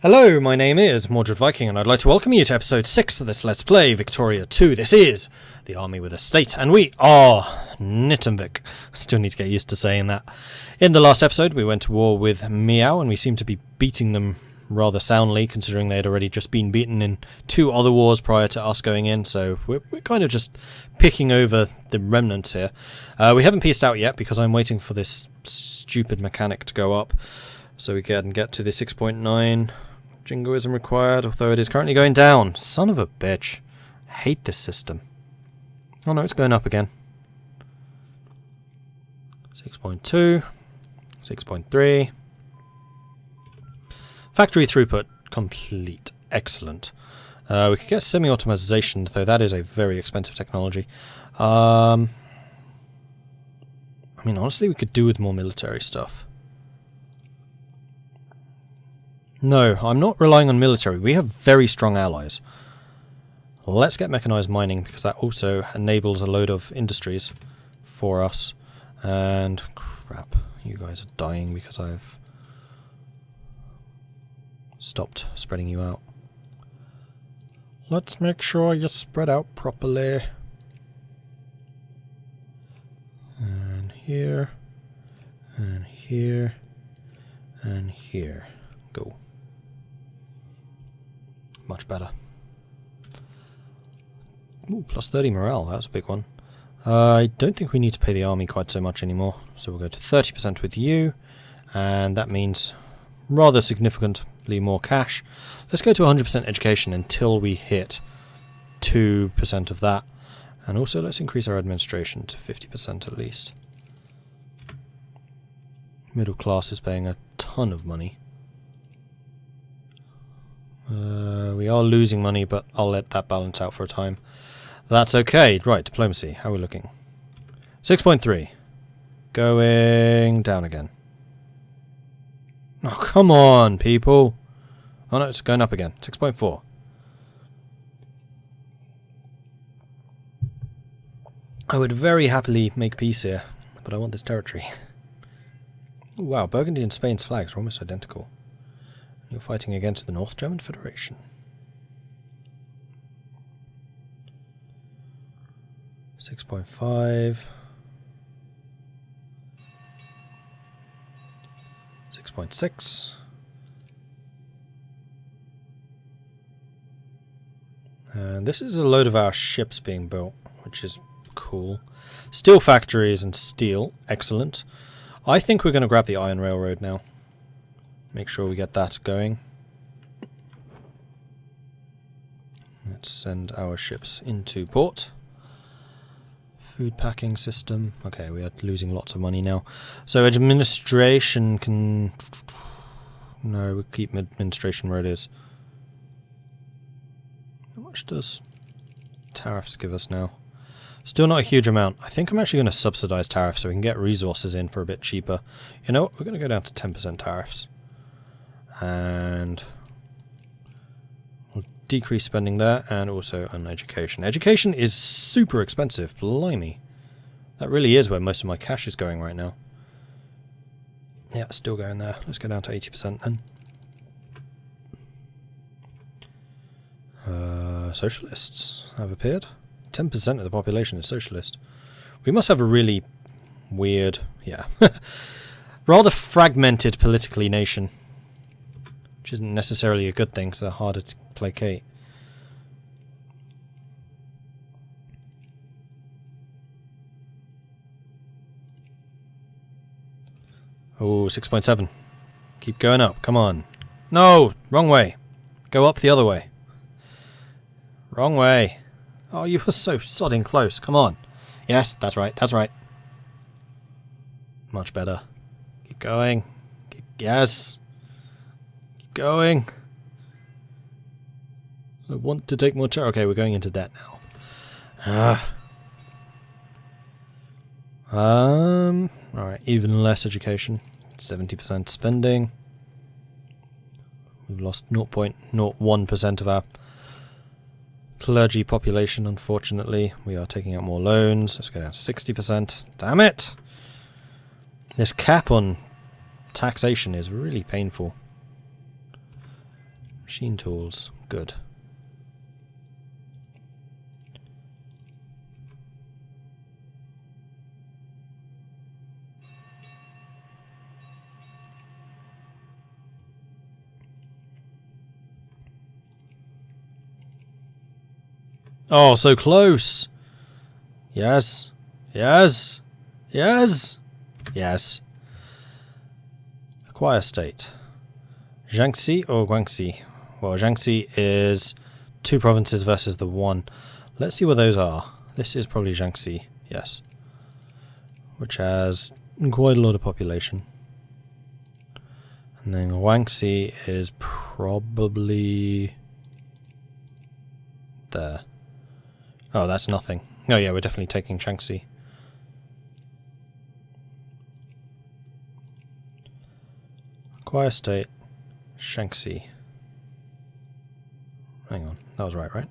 Hello, my name is Mordred Viking, and I'd like to welcome you to episode 6 of this Let's Play Victoria 2. This is the army with a state, and we are Nytungvik. Still need to get used to saying that. In the last episode, we went to war with Meow, and we seem to be beating them rather soundly, considering they had already just been beaten in 2 other wars prior to us going in, so we're kind of just picking over the remnants here. We haven't pieced out yet, because I'm waiting for this stupid mechanic to go up, so we can get to the 6.9. Jingoism required, although it is currently going down. Son of a bitch. I hate this system. Oh no, it's going up again. 6.2. 6.3. Factory throughput complete. Excellent. We could get semi-automation, though that is a very expensive technology. I mean, honestly, we could do with more military stuff. No, I'm not relying on military. We have very strong allies. Let's get mechanized mining, because that also enables a load of industries for us. And crap, you guys are dying because I've stopped spreading you out. Let's make sure you spread out properly. And here, and here, and here. Go. Much better. Ooh, plus 30 morale, that's a big one. I don't think we need to pay the army quite so much anymore, so we'll go to 30% with you, and that means rather significantly more cash. Let's go to 100% education until we hit 2% of that, and also let's increase our administration to 50% at least. Middle class is paying a ton of money. We are losing money, but I'll let that balance out for a time. That's okay. Right, diplomacy. How are we looking? 6.3. Going down again. Oh, come on, people. Oh no, it's going up again. 6.4. I would very happily make peace here, but I want this territory. Wow, Burgundy and Spain's flags are almost identical. You're fighting against the North German Federation. 6.5. 6.6. And this is a load of our ships being built, which is cool. Steel factories and steel, excellent. I think we're going to grab the Iron Railroad now. Make sure we get that going. Let's send our ships into port. Food packing system. Okay, we are losing lots of money now. So administration can... No, we'll keep administration where it is. How much does tariffs give us now? Still not a huge amount. I think I'm actually going to subsidize tariffs so we can get resources in for a bit cheaper. You know what? We're going to go down to 10% tariffs. And we'll decrease spending there, and also on education. Education is super expensive, blimey. That really is where most of my cash is going right now. Yeah, still going there. Let's go down to 80% then. Socialists have appeared. 10% of the population is socialist. We must have a really weird, yeah, rather fragmented politically nation. Which isn't necessarily a good thing, because they're harder to placate. Oh, 6.7. Keep going up, come on. No! Wrong way. Go up the other way. Wrong way. Oh, you were so sodding close, come on. Yes, that's right, that's right. Much better. Keep going. Yes. Going. I want to take more territory. Okay, we're going into debt now. Alright, even less education. 70% spending. We've lost 0.01% of our clergy population, unfortunately. We are taking out more loans. Let's go down to 60%. Damn it! This cap on taxation is really painful. Machine tools. Good. Oh, so close. Yes. Yes. Yes. Yes. Acquire state. Jiangxi or Guangxi? Well, Jiangxi is 2 provinces versus the 1. Let's see what those are. This is probably Jiangxi. Yes. Which has quite a lot of population. And then Guangxi is probably there. Oh, that's nothing. Oh yeah, we're definitely taking Jiangxi. Acquire state, Jiangxi. Hang on, that was right?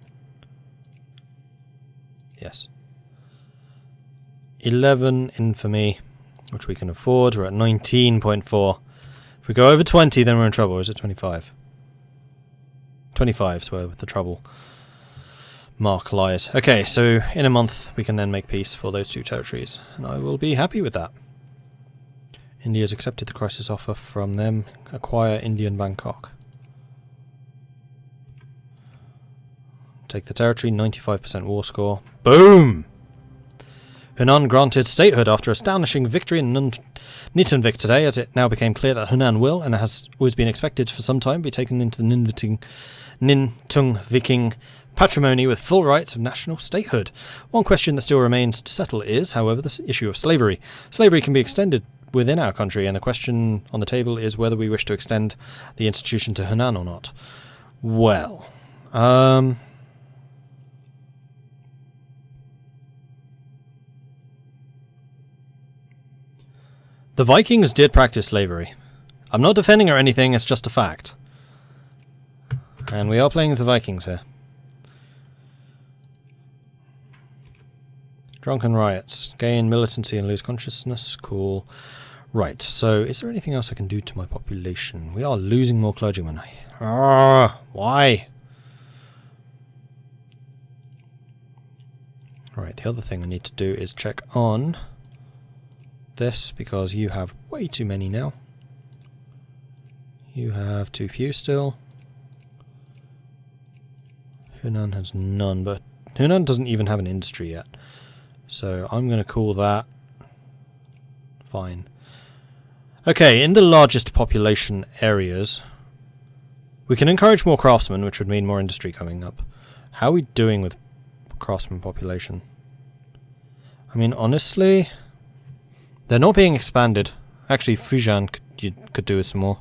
Yes. 11 infamy, which we can afford. We're at 19.4. If we go over 20, then we're in trouble. Or is it 25? 25 is where the trouble mark lies. Okay, so in a month we can then make peace for those 2 territories, and I will be happy with that. India's accepted the crisis offer from them. Acquire Indian Bangkok. Take the territory, 95% war score. Boom! Hunan granted statehood after astonishing victory in Nytungvik today, as it now became clear that Hunan will, and has always been expected for some time, be taken into the Nytungvik patrimony with full rights of national statehood. One question that still remains to settle is, however, the issue of slavery. Slavery can be extended within our country, and the question on the table is whether we wish to extend the institution to Hunan or not. Well, the Vikings did practice slavery. I'm not defending or anything, it's just a fact. And we are playing as the Vikings here. Drunken riots. Gain militancy and lose consciousness. Cool. Right, so is there anything else I can do to my population? We are losing more clergymen. Why? Right, the other thing I need to do is check on this, because you have way too many now. You have too few still. Hunan has none, but Hunan doesn't even have an industry yet. So I'm going to call that fine. Okay, in the largest population areas, we can encourage more craftsmen, which would mean more industry coming up. How are we doing with craftsman population? I mean, honestly, they're not being expanded. Actually, Fujian could do with some more.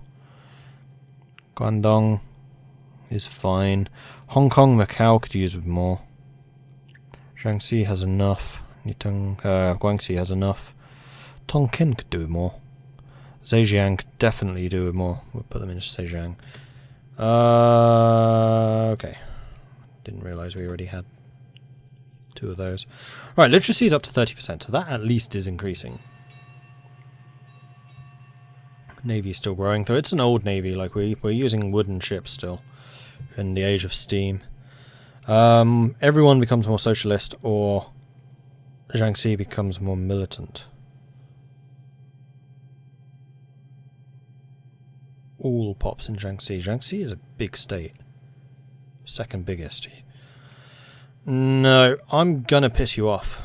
Guangdong is fine. Hong Kong, Macau could use with more. Jiangxi has enough. Guangxi has enough. Tonkin could do with more. Zhejiang could definitely do with more. We'll put them in Zhejiang. Okay. Didn't realise we already had 2 of those. Right, literacy is up to 30%, so that at least is increasing. Navy's still growing, though it's an old navy. Like we're using wooden ships still in the age of steam. Everyone becomes more socialist, or Jiangxi becomes more militant. All pops in Jiangxi. Jiangxi is a big state. 2nd biggest. No, I'm gonna piss you off.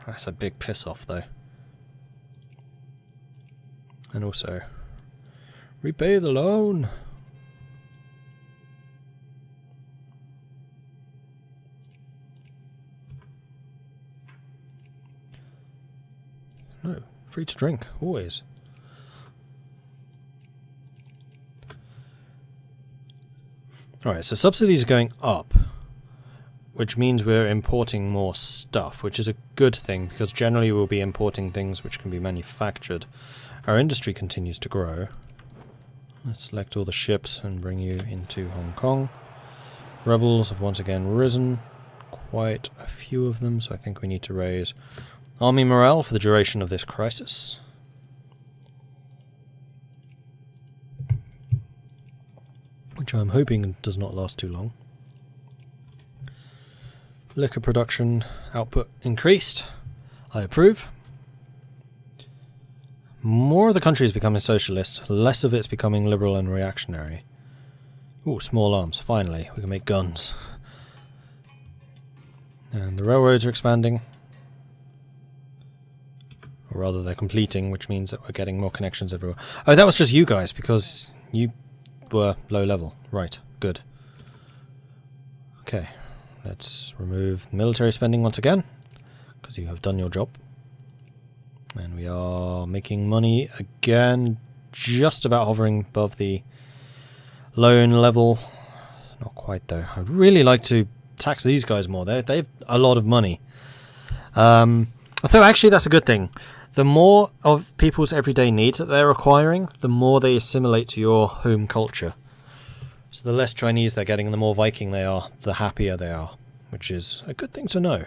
That's a big piss off, though. And also, repay the loan. No, free to drink, always. Alright, so subsidies are going up, which means we're importing more stuff, which is a good thing, because generally we'll be importing things which can be manufactured. Our industry continues to grow. Let's select all the ships and bring you into Hong Kong. Rebels have once again risen, quite a few of them, so I think we need to raise army morale for the duration of this crisis. which I'm hoping does not last too long. Liquor production output increased. I approve. More of the country is becoming socialist, less of it's becoming liberal and reactionary. Ooh, small arms. Finally, we can make guns. And the railroads are expanding. Or rather, they're completing, which means that we're getting more connections everywhere. Oh, that was just you guys, because you were low level. Right, good. Okay, let's remove military spending once again, because you have done your job. And we are making money again, just about hovering above the loan level. Not quite, though. I'd really like to tax these guys more. They've a lot of money. Although, actually, that's a good thing. The more of people's everyday needs that they're acquiring, the more they assimilate to your home culture. So the less Chinese they're getting, the more Viking they are, the happier they are, which is a good thing to know.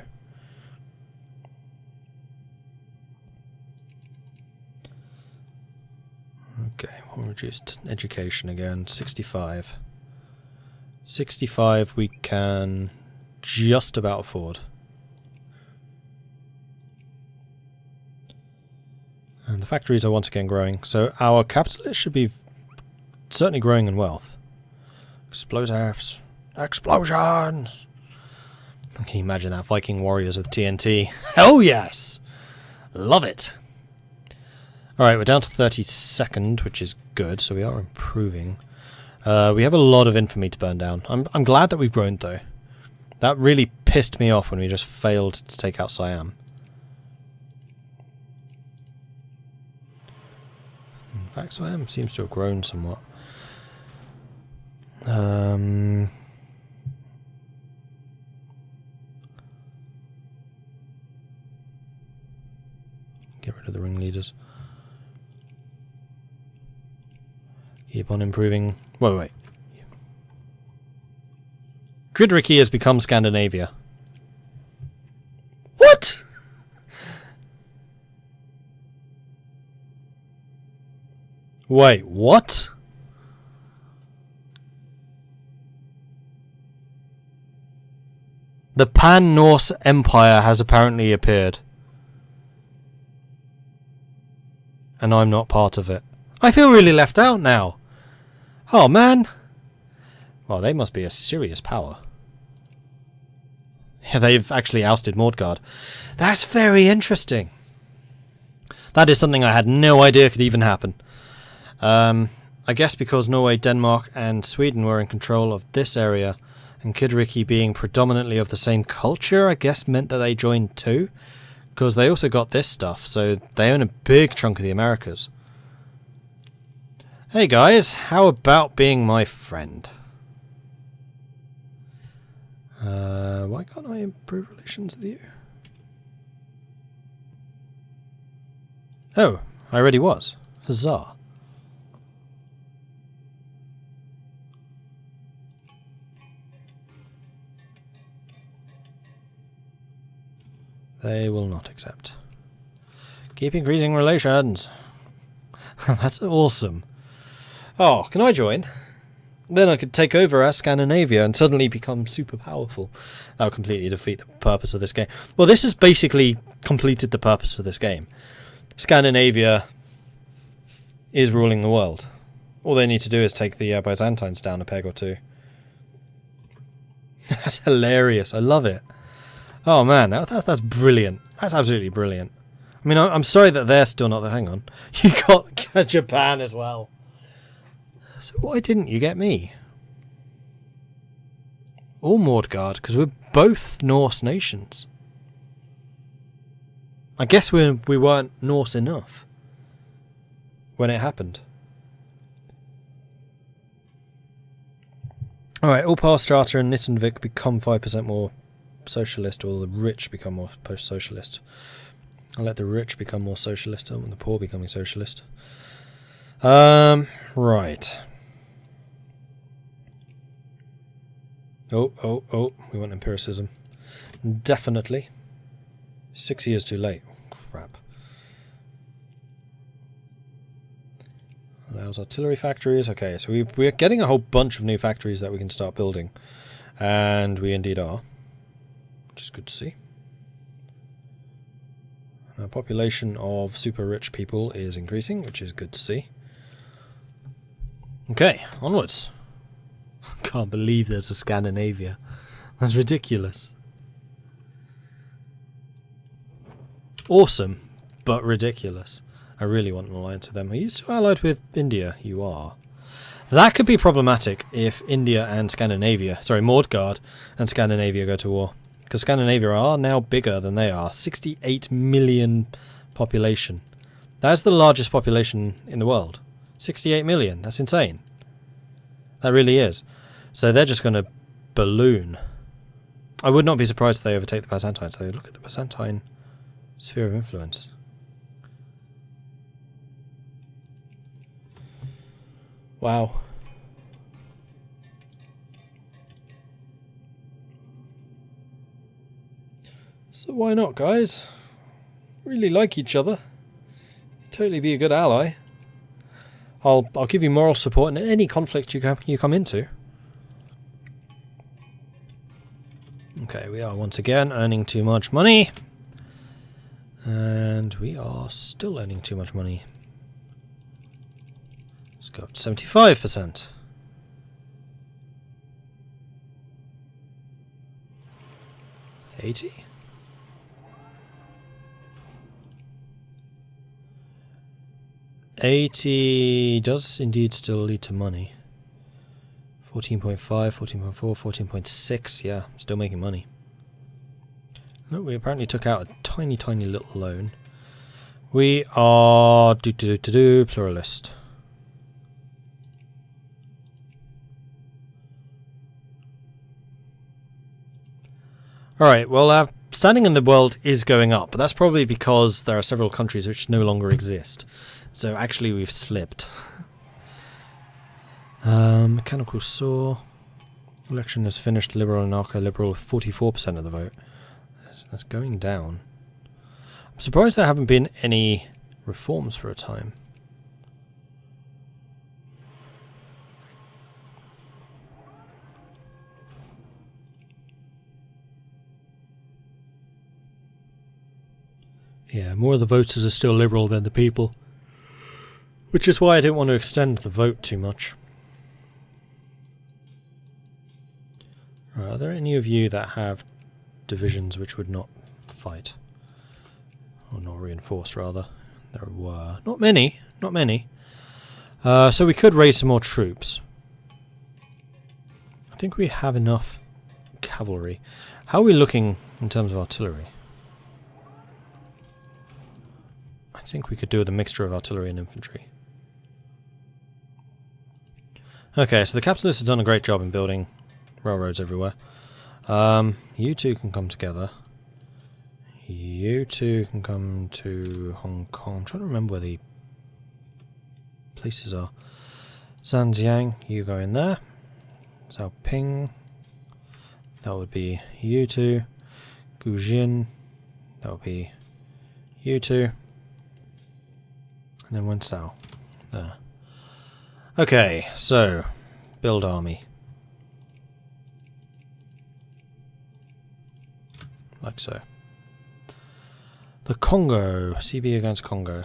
Okay, we'll reduce education again, 65. 65 we can just about afford. And the factories are once again growing, so our capitalists should be certainly growing in wealth. Explosives! Explosions! Can you imagine that? Viking warriors with TNT. Hell yes! Love it! Alright, we're down to 32nd, which is good, so we are improving. We have a lot of infamy to burn down. I'm glad that we've grown, though. That really pissed me off when we just failed to take out Siam. In fact, Siam seems to have grown somewhat. Get rid of the ringleaders. Keep on improving. Wait. Gridriki has become Scandinavia. What? Wait, what? The Pan-Norse Empire has apparently appeared. And I'm not part of it. I feel really left out now. Oh, man. Well, they must be a serious power. Yeah, they've actually ousted Mordgard. That's very interesting. That is something I had no idea could even happen. I guess because Norway, Denmark and Sweden were in control of this area, and Gridriki being predominantly of the same culture, I guess meant that they joined too. Because they also got this stuff, so they own a big chunk of the Americas. Hey guys, how about being my friend? Why can't I improve relations with you? Oh, I already was. Huzzah. They will not accept. Keep increasing relations. That's awesome. Oh, can I join? Then I could take over as Scandinavia and suddenly become super powerful. That would completely defeat the purpose of this game. Well, this has basically completed the purpose of this game. Scandinavia is ruling the world. All they need to do is take the Byzantines down a peg or two. That's hilarious. I love it. Oh man, that's brilliant. That's absolutely brilliant. I mean, I'm sorry that they're still not there. Hang on. You got Japan as well. So why didn't you get me? Or Mordgard, because we're both Norse nations. I guess we weren't Norse enough when it happened. Alright, all Fastrsand and Nytungvik become 5% more socialist, or the rich become more post-socialist. I'll let the rich become more socialist and the poor becoming socialist. Right. Oh, we want empiricism. Definitely. 6 years too late. Crap. Allows artillery factories. Okay, so we're getting a whole bunch of new factories that we can start building. And we indeed are. Which is good to see. Our population of super rich people is increasing, which is good to see. Okay, onwards. Can't believe there's a Scandinavia. That's ridiculous. Awesome, but ridiculous. I really want an alliance with them. Are you still allied with India? You are. That could be problematic if India and Scandinavia, sorry, Mordgard and Scandinavia go to war. Because Scandinavia are now bigger than they are. 68 million population. That's the largest population in the world. 68 million. That's insane. That really is. So they're just going to balloon. I would not be surprised if they overtake the Byzantines. So look at the Byzantine sphere of influence. Wow. So why not, guys? Really like each other. You'd totally be a good ally. I'll give you moral support in any conflict you come into. Okay, we are once again earning too much money. And we are still earning too much money. Let's go up to 75%. 80. 80 does indeed still lead to money. 14.5, 14.4, 14.6, yeah, still making money. Oh, we apparently took out a tiny little loan. We are pluralist. Alright, well our standing in the world is going up, but that's probably because there are several countries which no longer exist. So actually we've slipped. Mechanical saw. Election is finished. Liberal and anarcho-liberal with 44% of the vote. That's going down. I'm surprised there haven't been any reforms for a time. Yeah, more of the voters are still liberal than the people. Which is why I didn't want to extend the vote too much. Right, are there any of you that have divisions which would not fight? Or not reinforce, rather. There were. Not many. Not many. So we could raise some more troops. I think we have enough cavalry. How are we looking in terms of artillery? I think we could do with a mixture of artillery and infantry. Okay, so the capitalists have done a great job in building railroads everywhere. You two can come together. You two can come to Hong Kong. I'm trying to remember where the places are. Zhanjiang, you go in there. Zhaoping, that would be you two. Gujin, that would be you two. And then Wenzhou, there. Okay, so build army. Like so. The Congo, CB against Congo.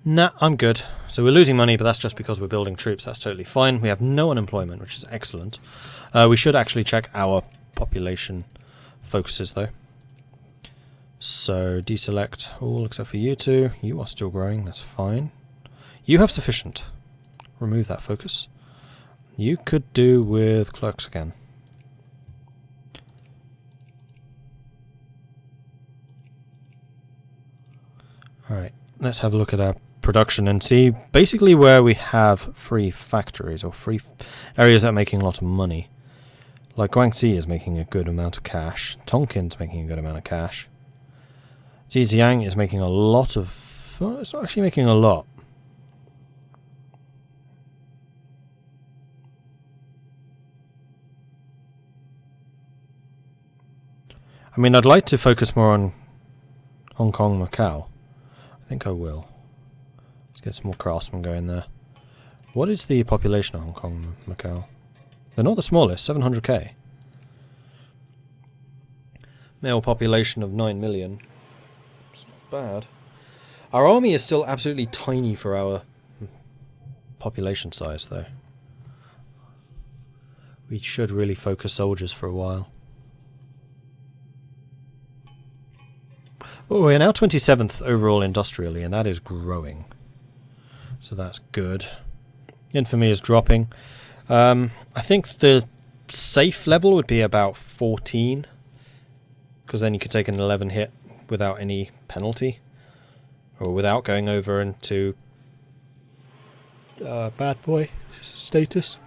Nah, I'm good. So we're losing money, but that's just because we're building troops. That's totally fine. We have no unemployment, which is excellent. We should actually check our population focuses, though. So deselect all except for you two. You are still growing. That's fine. You have sufficient. Remove that focus. You could do with clerks again. Alright, let's have a look at our production and see basically where we have free factories or free areas that are making a lot of money. Like Guangxi is making a good amount of cash. Tonkin's making a good amount of cash. Zhejiang is making a lot of... Well, it's not actually making a lot. I mean, I'd like to focus more on Hong Kong, Macau. I think I will. Let's get some more craftsmen going there. What is the population of Hong Kong and Macau? They're not the smallest, 700k. Male population of 9 million. It's not bad. Our army is still absolutely tiny for our population size, though. We should really focus soldiers for a while. Oh, we're now 27th overall industrially, and that is growing. So that's good. Infamy is dropping. I think the safe level would be about 14. Because then you could take an 11 hit without any penalty. Or without going over into bad boy status.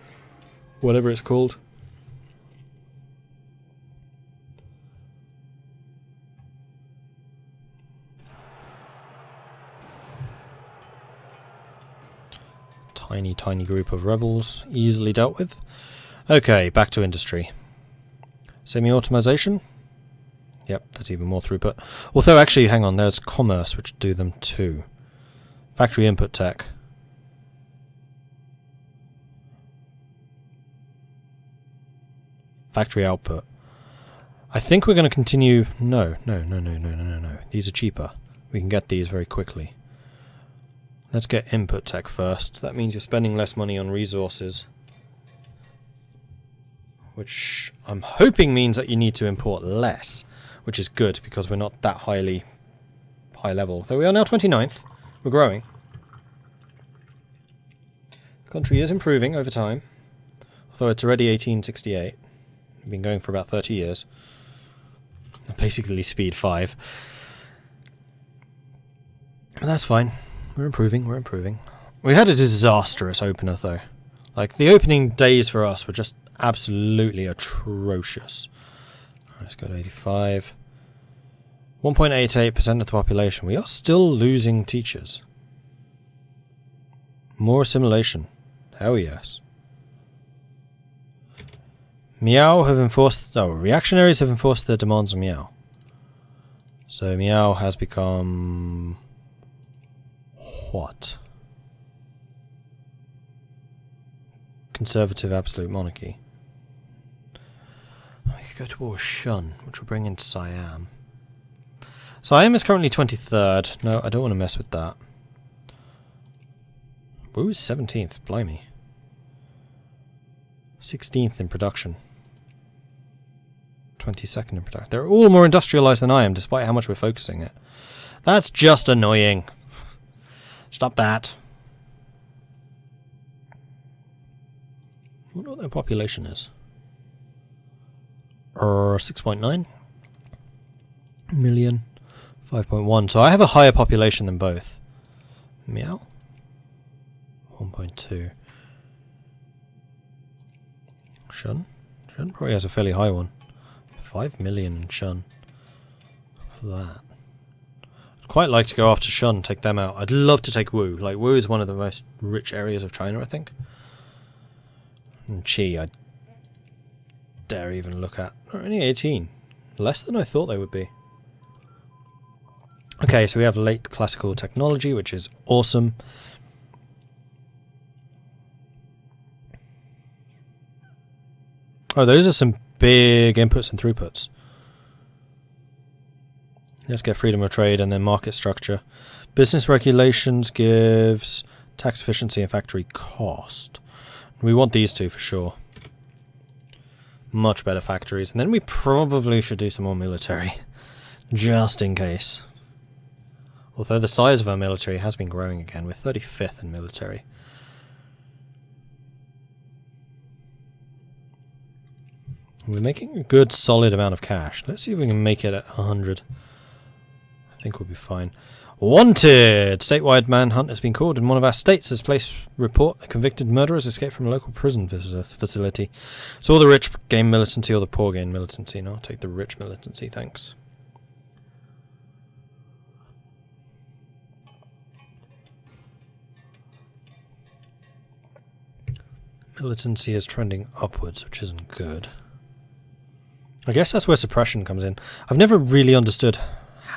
Whatever it's called. Tiny, tiny group of rebels, easily dealt with. Okay, back to industry. Semi-automation. Yep, that's even more throughput. Although, actually, hang on, there's commerce, which do them too. Factory input tech. Factory output. I think we're going to continue... No. These are cheaper. We can get these very quickly. Let's get input tech first. That means you're spending less money on resources. Which I'm hoping means that you need to import less. Which is good, because we're not that high level. Though we are now 29th. We're growing. The country is improving over time. Although it's already 1868. We've been going for about 30 years. Basically speed 5. But that's fine. We're improving, we're improving. We had a disastrous opener, though. Like, the opening days for us were just absolutely atrocious. Let's go to 85. 1.88% of the population. We are still losing teachers. More assimilation. Hell yes. Miao have enforced... Oh, reactionaries have enforced their demands on Miao. So Miao has become... What? Conservative absolute monarchy. We could go to war with Shun, which will bring in Siam. Siam is currently 23rd. No, I don't want to mess with that. Wu is 17th. Blimey. 16th in production. 22nd in production. They're all more industrialized than I am, despite how much we're focusing it. That's just annoying. Stop that. I wonder what their population is. 6.9 million. 5.1. So I have a higher population than both. Meow. 1.2. Shun? Shun probably has a fairly high one. 5 million in Shun. For that. Quite like to go after Shun and take them out. I'd love to take Wu. Like, Wu is one of the most rich areas of China, I think. And Qi, I dare even look at. They're only 18. Less than I thought they would be. Okay, so we have late classical technology, which is awesome. Oh, those are some big inputs and throughputs. Let's get freedom of trade and then market structure. Business regulations gives tax efficiency and factory cost. We want these two for sure. Much better factories. And then we probably should do some more military. Just in case. Although the size of our military has been growing again. We're 35th in military. We're making a good solid amount of cash. Let's see if we can make it at 100. I think we'll be fine. Wanted! Statewide manhunt has been called in one of our states as police report a convicted murderer has escaped from a local prison facility. So all the rich gain militancy or the poor gain militancy. No, I'll take the rich militancy, thanks. Militancy is trending upwards, which isn't good. I guess that's where suppression comes in. I've never really understood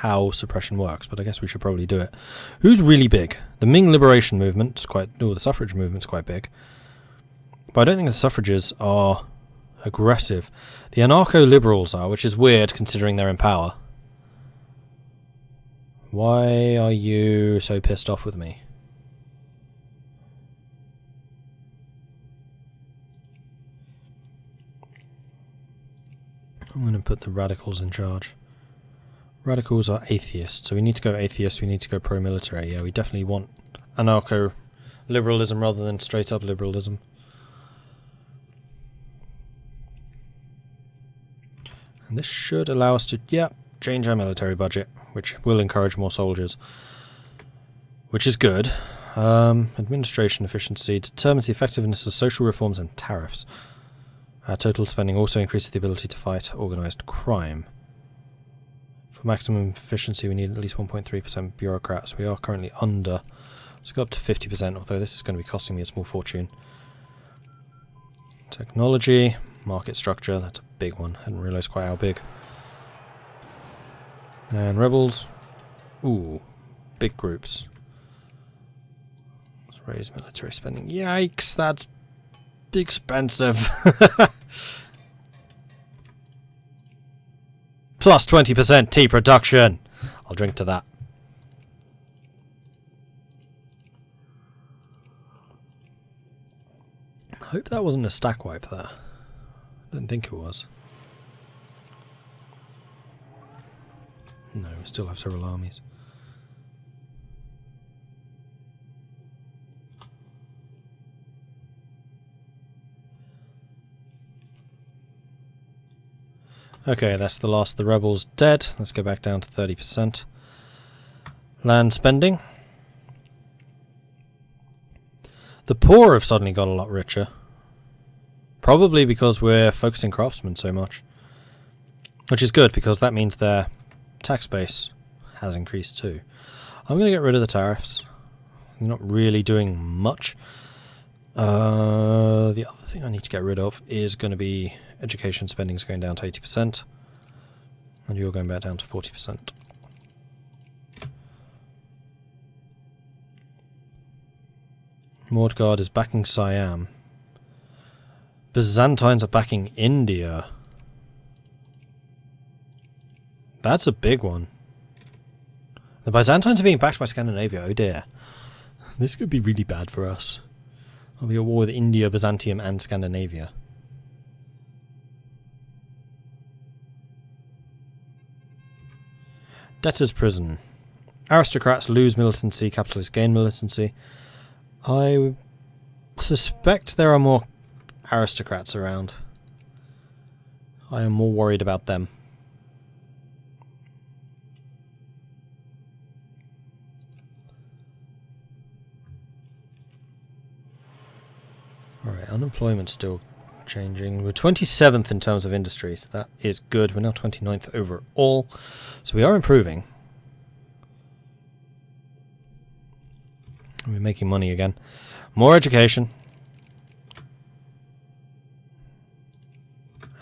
how suppression works, but I guess we should probably do it. Who's really big? The Ming Liberation Movement's quite... Oh, the suffrage movement's quite big. But I don't think the suffrages are aggressive. The anarcho-liberals are, which is weird considering they're in power. Why are you so pissed off with me? I'm going to put the radicals in charge. Radicals are atheists, so we need to go atheist, we need to go pro-military. Yeah, we definitely want anarcho-liberalism rather than straight-up liberalism. And this should allow us to, change our military budget, which will encourage more soldiers. Which is good. Administration efficiency determines the effectiveness of social reforms and tariffs. Total spending also increases the ability to fight organised crime. For maximum efficiency we need at least 1.3% bureaucrats. We are currently under. Let's go up to 50%, although this is going to be costing me a small fortune. Technology, market structure, that's a big one. Hadn't realised quite how big. And rebels. Ooh, big groups. Let's raise military spending. Yikes, that's expensive. Plus 20% tea production. I'll drink to that. I hope that wasn't a stack wipe there. I didn't think it was. No, we still have several armies. Okay, that's the last of the rebels dead. Let's go back down to 30%. Land spending. The poor have suddenly got a lot richer. Probably because we're focusing craftsmen so much. Which is good, because that means their tax base has increased too. I'm going to get rid of the tariffs. They're not really doing much. The other thing I need to get rid of is going to be education spending is going down to 80%. And you're going back down to 40%. Mordgard is backing Siam. Byzantines are backing India. That's a big one. The Byzantines are being backed by Scandinavia. Oh dear. This could be really bad for us. There'll be a war with India, Byzantium and Scandinavia. Debtors' prison. Aristocrats lose militancy, capitalists gain militancy. I suspect there are more aristocrats around. I am more worried about them. Alright, unemployment's still changing. We're 27th in terms of industry, so that is good. We're now 29th overall, so we are improving. We're making money again. More education.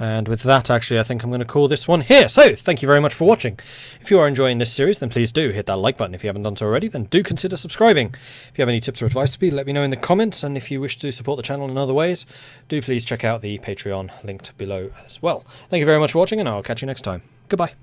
And with that, actually, I think I'm going to call this one here. So, thank you very much for watching. If you are enjoying this series, then please do hit that like button. If you haven't done so already, then do consider subscribing. If you have any tips or advice for me, let me know in the comments. And if you wish to support the channel in other ways, do please check out the Patreon linked below as well. Thank you very much for watching, and I'll catch you next time. Goodbye.